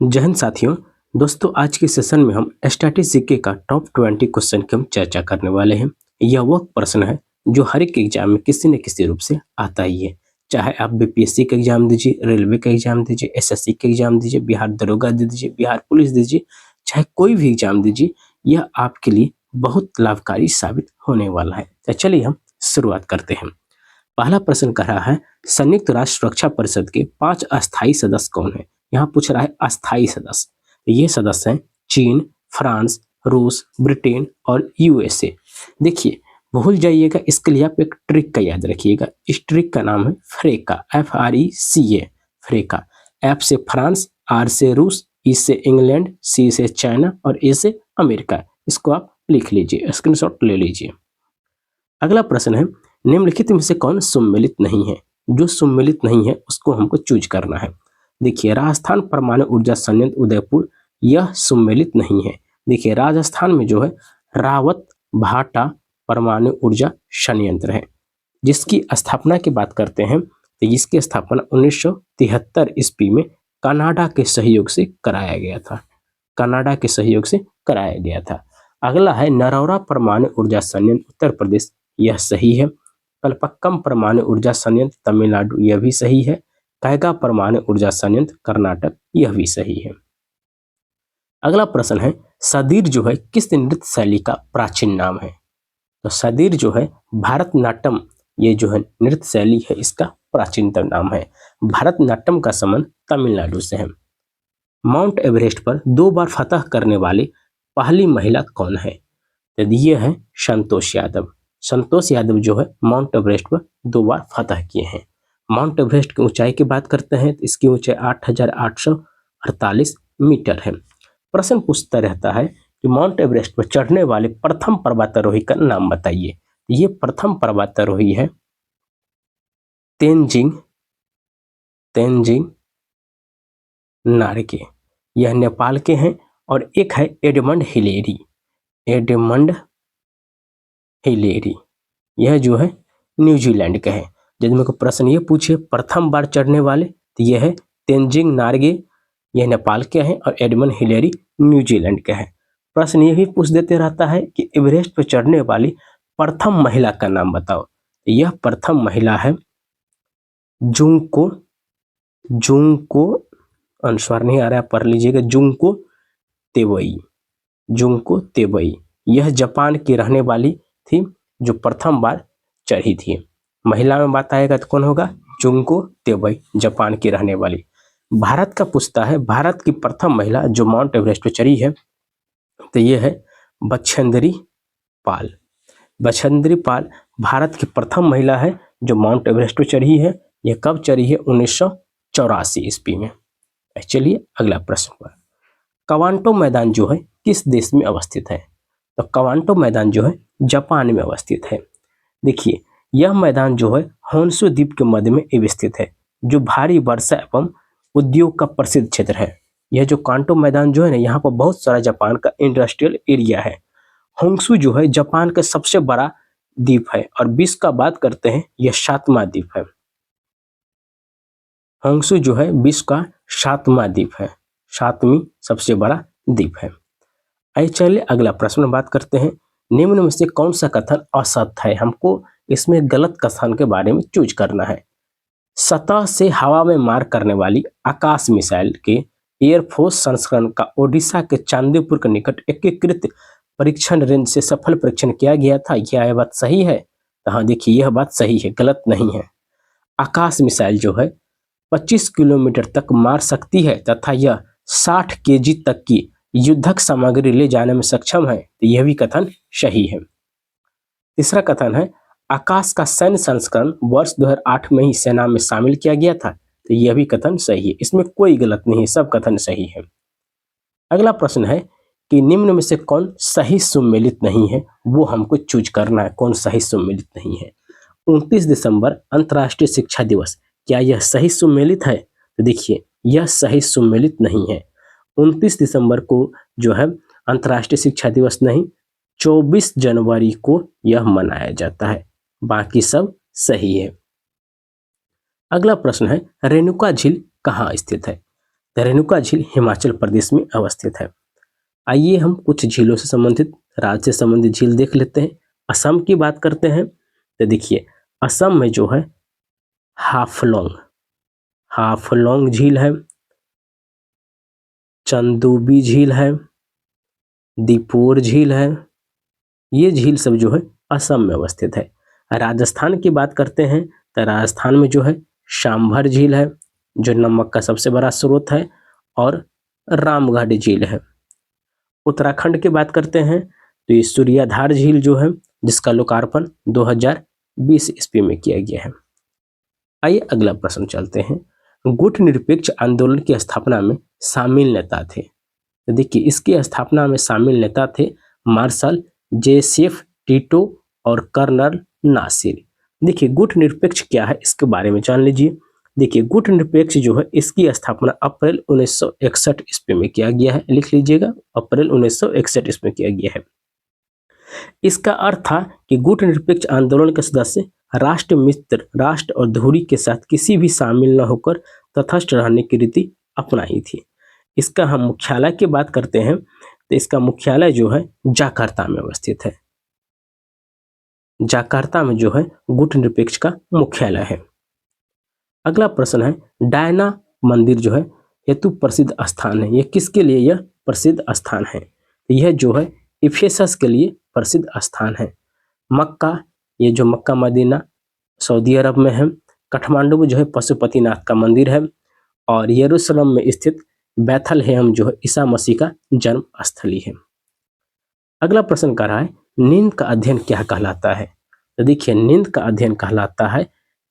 जय हिंद साथियों। दोस्तों, आज के सेशन में हम स्टैटिस्टिक्स का टॉप 20 क्वेश्चन की हम चर्चा करने वाले हैं। यह वह प्रश्न है जो हर एक एग्जाम में किसी न किसी रूप से आता ही है। चाहे आप बीपीएससी का एग्जाम दीजिए, रेलवे का एग्जाम दीजिए, एसएससी का एग्जाम दीजिए, बिहार दरोगा दीजिए, बिहार पुलिस दीजिए, चाहे कोई भी एग्जाम दीजिए, यह आपके लिए बहुत लाभकारी साबित होने वाला है। तो चलिए हम शुरुआत करते हैं। पहला प्रश्न कह रहा है, संयुक्त राष्ट्र सुरक्षा परिषद के 5 अस्थायी सदस्य कौन है। यहाँ पूछ रहा है अस्थायी सदस्य। तो ये सदस्य हैं चीन, फ्रांस, रूस, ब्रिटेन और यूएसए। देखिए, भूल जाइएगा, इसके लिए आप एक ट्रिक का याद रखिएगा। इस ट्रिक का नाम है फ्रेका, FRECA, फ्रेका। F से फ्रांस, R से रूस, E से इंग्लैंड, C से चाइना और A से अमेरिका। इसको आप लिख लीजिए, स्क्रीनशॉट ले लीजिए। अगला प्रश्न है, निम्नलिखित में से कौन सम्मिलित नहीं है। जो सम्मिलित नहीं है उसको हमको चूज करना है। देखिए, राजस्थान परमाणु ऊर्जा संयंत्र उदयपुर, यह सम्मिलित नहीं है। देखिए, राजस्थान में जो है रावत भाटा परमाणु ऊर्जा संयंत्र है, जिसकी स्थापना की बात करते हैं तो इसकी स्थापना 1973 ईस्वी में कनाडा के सहयोग से कराया गया था। कनाडा के सहयोग से कराया गया था। अगला है नरौरा परमाणु ऊर्जा संयंत्र उत्तर प्रदेश, यह सही है। कल्पक्कम परमाणु ऊर्जा संयंत्र तमिलनाडु, यह भी सही है। कैगा परमाणु ऊर्जा संयंत्र कर्नाटक, यह भी सही है। अगला प्रश्न है, सदीर जो है किस नृत्य शैली का प्राचीन नाम है। तो सदीर जो है भारतनाट्यम, ये जो है नृत्य शैली है, इसका प्राचीनतम नाम है। भारतनाट्यम का संबंध तमिलनाडु से है। माउंट एवरेस्ट पर 2 बार फतह करने वाली पहली महिला कौन है। तो ये है संतोष यादव। संतोष यादव जो है माउंट एवरेस्ट पर 2 बार फतह किए हैं। माउंट एवरेस्ट की ऊंचाई की बात करते हैं तो इसकी ऊंचाई 8,848 मीटर है। प्रश्न पूछता रहता है कि माउंट एवरेस्ट पर चढ़ने वाले प्रथम पर्वतारोही का नाम बताइए। ये प्रथम पर्वतारोही है तेनजिंग नार्गे, यह नेपाल के हैं। और एक है एडमंड हिलेरी, यह जो है न्यूजीलैंड के हैं। यदि मेरे को प्रश्न ये पूछे प्रथम बार चढ़ने वाले, तो यह है तेनजिंग नार्गे, यह नेपाल के हैं, और एडमंड हिलेरी न्यूजीलैंड के हैं। प्रश्न ये भी पूछ देते रहता है कि एवरेस्ट पर चढ़ने वाली प्रथम महिला का नाम बताओ। यह प्रथम महिला है जुंको, अनुस्वार नहीं आ रहा है, पढ़ लीजिएगा, जुंको तेवई। यह जापान की रहने वाली थी जो प्रथम बार चढ़ी थी। महिला में बात आएगा तो कौन होगा, जुंको तेवई, जापान की रहने वाली। भारत का पूछता है, भारत की प्रथम महिला जो माउंट एवरेस्ट पर चढ़ी है तो यह है बछेंद्री पाल। भारत की प्रथम महिला है जो माउंट एवरेस्ट पर चढ़ी है। यह कब चढ़ी है, 1984 ईस्वी में। चलिए अगला प्रश्न पर, क्वांटो मैदान जो है किस देश में अवस्थित है। तो क्वांटो मैदान जो है जापान में अवस्थित है। देखिए, यह मैदान जो है होन्शु द्वीप के मध्य में अवस्थित है, जो भारी वर्षा एवं उद्योग का प्रसिद्ध क्षेत्र है। यह जो क्वांटो मैदान जो है ना, यहाँ पर बहुत सारा जापान का इंडस्ट्रियल एरिया है। होन्शु जो है जापान का सबसे बड़ा द्वीप है और विश्व का बात करते हैं यह 7वां द्वीप है। होन्शु जो है विश्व का 7वां द्वीप है, 7वीं सबसे बड़ा द्वीप है। आइए चलिए अगला प्रश्न बात करते हैं, निम्न में से कौन सा कथन असत्य है। हमको इसमें गलत कथन के बारे में चूज करना है। सतह से हवा में मार करने वाली आकाश मिसाइल के एयरफोर्स संस्करण का ओडिशा के चांदीपुर के निकट एकीकृत परीक्षण रेंज से सफल परीक्षण किया गया था। क्या यह बात सही है। तो हाँ, देखिए, यह बात सही है, गलत नहीं है। आकाश मिसाइल जो है 25 किलोमीटर तक मार सकती है तथा यह 60 केजी तक की युद्धक सामग्री ले जाने में सक्षम है। तो यह भी कथन सही है। तीसरा कथन है, आकाश का सैन्य संस्करण वर्ष 2008 में ही सेना में शामिल किया गया था। तो यह भी कथन सही है, इसमें कोई गलत नहीं है, सब कथन सही है। अगला प्रश्न है कि निम्न में से कौन सही सम्मिलित नहीं है, वो हमको चूज करना है, कौन सही सम्मिलित नहीं है। 29 दिसंबर अंतर्राष्ट्रीय शिक्षा दिवस, क्या यह सही सम्मिलित है। तो देखिए, यह सही सम्मिलित नहीं है। 29 दिसंबर को जो है अंतर्राष्ट्रीय शिक्षा दिवस नहीं, 24 जनवरी को यह मनाया जाता है, बाकी सब सही है। अगला प्रश्न है, रेणुका झील कहाँ स्थित है। रेणुका झील हिमाचल प्रदेश में अवस्थित है। आइए हम कुछ झीलों से संबंधित, राज्य से संबंधित झील देख लेते हैं। असम की बात करते हैं तो देखिए, असम में जो है हाफलोंग झील है, चंदूबी झील है, दीपोर झील है। ये झील सब जो है असम में अवस्थित है। राजस्थान की बात करते हैं तो राजस्थान में जो है शांभर झील है, जो नमक का सबसे बड़ा स्रोत है, और रामगढ़ झील है। उत्तराखंड की बात करते हैं तो ये सूर्याधार झील जो है, जिसका लोकार्पण 2020 ईस्वी में किया गया है। आइए अगला प्रश्न चलते हैं। गुटनिरपेक्ष आंदोलन की स्थापना में शामिल नेता थे। तो देखिए, इसकी स्थापना में शामिल नेता थे मार्शल जोसेफ टिटो और कर्नल नासिर। देखिए, गुटनिरपेक्ष क्या है इसके बारे में जान लीजिए। देखिए, गुटनिरपेक्ष जो है इसकी स्थापना अप्रैल 1961 ईस्वी में किया गया है। लिख लीजिएगा, अप्रैल 1961 ईस्वी में किया गया है। इसका अर्थ था कि गुटनिरपेक्ष आंदोलन के सदस्य राष्ट्र मित्र राष्ट्र और धुरी के साथ किसी भी शामिल न होकर तटस्थ रहने की रीति अपनाई थी। इसका हम मुख्यालय की बात करते हैं तो इसका मुख्यालय जो है जकार्ता में अवस्थित है। जकार्ता में जो है गुटनिरपेक्ष का मुख्यालय है। अगला प्रश्न है, डायना मंदिर जो है हेतु प्रसिद्ध स्थान है। यह किसके लिए यह प्रसिद्ध स्थान है? यह जो है इफेसस के लिए प्रसिद्ध स्थान है। मक्का, ये जो मक्का मदीना सऊदी अरब में है। काठमांडू में जो है पशुपतिनाथ का मंदिर है, और यरूशलेम में स्थित बैथलहेम जो है ईसा मसीह का जन्म स्थली है। अगला प्रश्न कर रहा है, नींद का अध्ययन क्या कहलाता है? तो देखिए, नींद का अध्ययन कहलाता है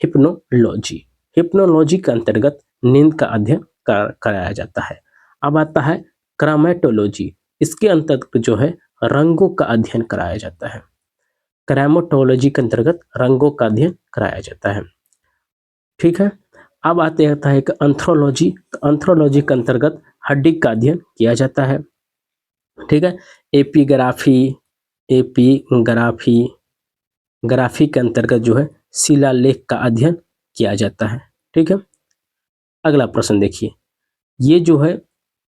हिप्नोलॉजी। हिप्नोलॉजी के अंतर्गत नींद का अध्ययन कराया जाता है। अब आता है क्रामेटोलॉजी। इसके अंतर्गत जो है रंगों का अध्ययन कराया जाता है। क्रामेटोलॉजी के अंतर्गत रंगों का अध्ययन कराया जाता है। ठीक है। अब आते रहता है एक एंथ्रोलॉजी। एंथ्रोलॉजी के अंतर्गत हड्डी का अध्ययन किया जाता है। ठीक है। एपिग्राफी के अंतर्गत जो है शिलालेख का अध्ययन किया जाता है। ठीक है। अगला प्रश्न देखिए, ये जो है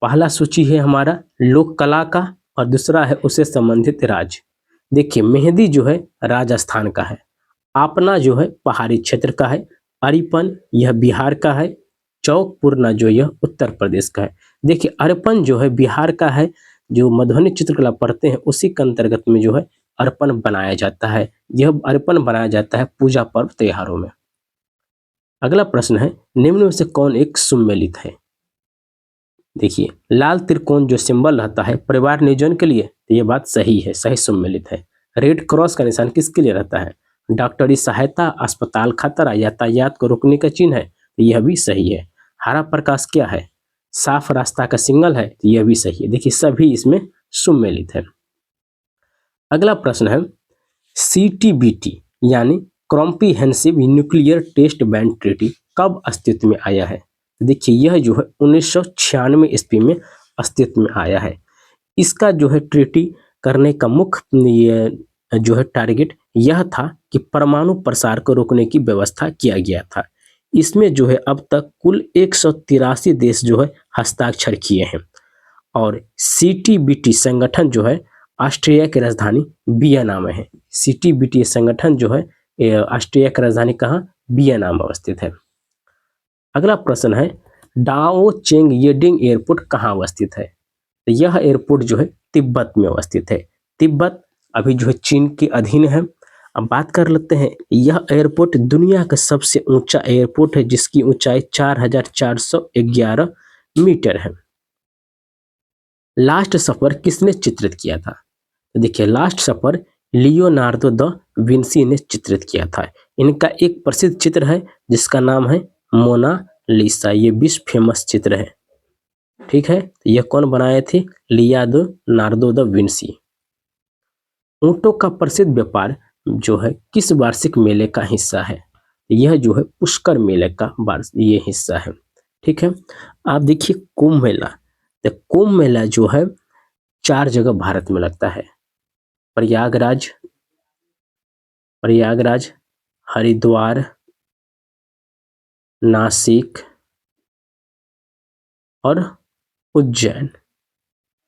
पहला सूची है हमारा लोक कला का, और दूसरा है उससे संबंधित राज्य। देखिए, मेहंदी जो है राजस्थान का है, आपना जो है पहाड़ी क्षेत्र का है, अरिपन यह बिहार का है, चौक पूर्णा जो यह उत्तर प्रदेश का है। देखिए, अरिपन जो है बिहार का है, जो मधुबनी चित्रकला पढ़ते हैं उसी के अंतर्गत में जो है अर्पण बनाया जाता है। यह अर्पण बनाया जाता है पूजा पर्व त्योहारों में। अगला प्रश्न है, निम्न में से कौन एक सुमेलित है? देखिए, लाल त्रिकोण जो सिंबल रहता है परिवार नियोजन के लिए, तो ये बात सही है, सही सुमेलित है। रेड क्रॉस का निशान किसके लिए रहता है? डॉक्टरी सहायता, अस्पताल खतरा, यातायात को रोकने का चिन्ह है, तो यह भी सही है। हरा प्रकाश क्या है? साफ रास्ता का सिग्नल है, तो यह भी सही है। देखिए, सभी इसमें सुमेलित है। अगला प्रश्न है, CTBT यानी comprehensive nuclear test ban treaty कब अस्तित्व में आया है? देखिए, यह जो है 1996 ईस्वी में अस्तित्व में आया है। इसका जो है ट्रीटी करने का मुख्य जो है टारगेट यह था कि परमाणु प्रसार को रोकने की व्यवस्था किया गया था। इसमें जो है अब तक कुल 183 देश जो है हस्ताक्षर किए हैं, और CTBT संगठन जो है ऑस्ट्रिया की राजधानी वियना में है। CTBT संगठन जो है ऑस्ट्रिया की राजधानी कहाँ? वियना में अवस्थित है। अगला प्रश्न है, डाओ चेंग येडिंग एयरपोर्ट कहाँ अवस्थित है? तो यह एयरपोर्ट जो है तिब्बत में अवस्थित है। तिब्बत अभी जो है चीन के अधीन है। अब बात कर लेते हैं, यह एयरपोर्ट दुनिया का सबसे ऊंचा एयरपोर्ट है, जिसकी ऊंचाई 4411 मीटर है। लास्ट सफर किसने चित्रित किया था? तो देखिए, लास्ट सफर लियोनार्डो द विंसी ने चित्रित किया था। इनका एक प्रसिद्ध चित्र है जिसका नाम है मोनालिसा। ये विश्व फेमस चित्र है। ठीक है। तो यह कौन बनाए थे? Leonardo da Vinci. ऊंटों का प्रसिद्ध व्यापार जो है किस वार्षिक मेले का हिस्सा है? यह जो है पुष्कर मेले का ये हिस्सा है। ठीक है। आप देखिए, कुंभ मेला, तो कुंभ मेला जो है 4 जगह भारत में लगता है। प्रयागराज, हरिद्वार, नासिक और उज्जैन।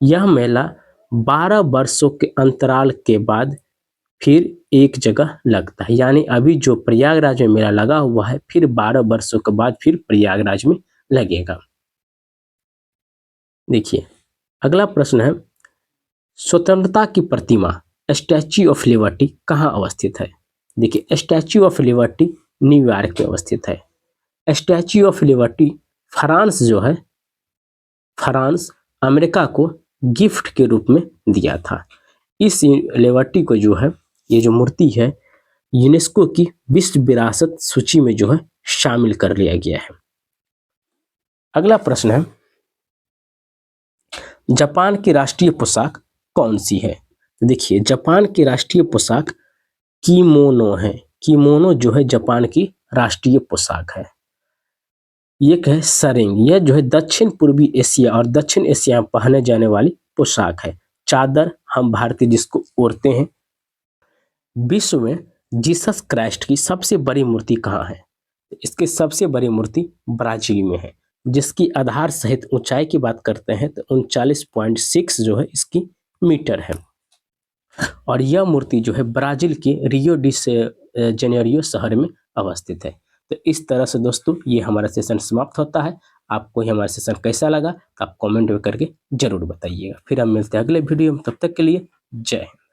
यह मेला 12 वर्षों के अंतराल के बाद फिर एक जगह लगता है, यानी अभी जो प्रयागराज में मेला लगा हुआ है फिर 12 वर्षों के बाद फिर प्रयागराज में लगेगा। देखिए अगला प्रश्न है, स्वतंत्रता की प्रतिमा स्टैच्यू ऑफ लिबर्टी कहाँ अवस्थित है? देखिए स्टैच्यू ऑफ लिबर्टी न्यूयॉर्क में अवस्थित है। स्टैच्यू ऑफ लिबर्टी फ्रांस जो है, फ्रांस अमेरिका को गिफ्ट के रूप में दिया था। इस लिबर्टी को जो है, ये जो मूर्ति है, यूनेस्को की विश्व विरासत सूची में जो है शामिल कर लिया गया है। अगला प्रश्न है, जापान की राष्ट्रीय पोशाक कौन सी है? देखिए जापान की राष्ट्रीय पोशाक किमोनो है। किमोनो जो है जापान की राष्ट्रीय पोशाक है। एक है सरेंग, यह जो है दक्षिण पूर्वी एशिया और दक्षिण एशिया में पहने जाने वाली पोशाक है। चादर हम भारतीय जिसको ओढ़ते हैं। विश्व में जीसस क्राइस्ट की सबसे बड़ी मूर्ति कहाँ है? इसकी सबसे बड़ी मूर्ति ब्राजील में है, जिसकी आधार सहित ऊंचाई की बात करते हैं तो 39.6 जो है इसकी मीटर है। और यह मूर्ति जो है ब्राजील के रियो डी जेनेरियो शहर में अवस्थित है। तो इस तरह से दोस्तों ये हमारा सेशन समाप्त होता है। आपको ये हमारा सेशन कैसा लगा आप कमेंट में करके जरूर बताइएगा। फिर हम मिलते हैं अगले वीडियो में, तब तक के लिए जय हिंद।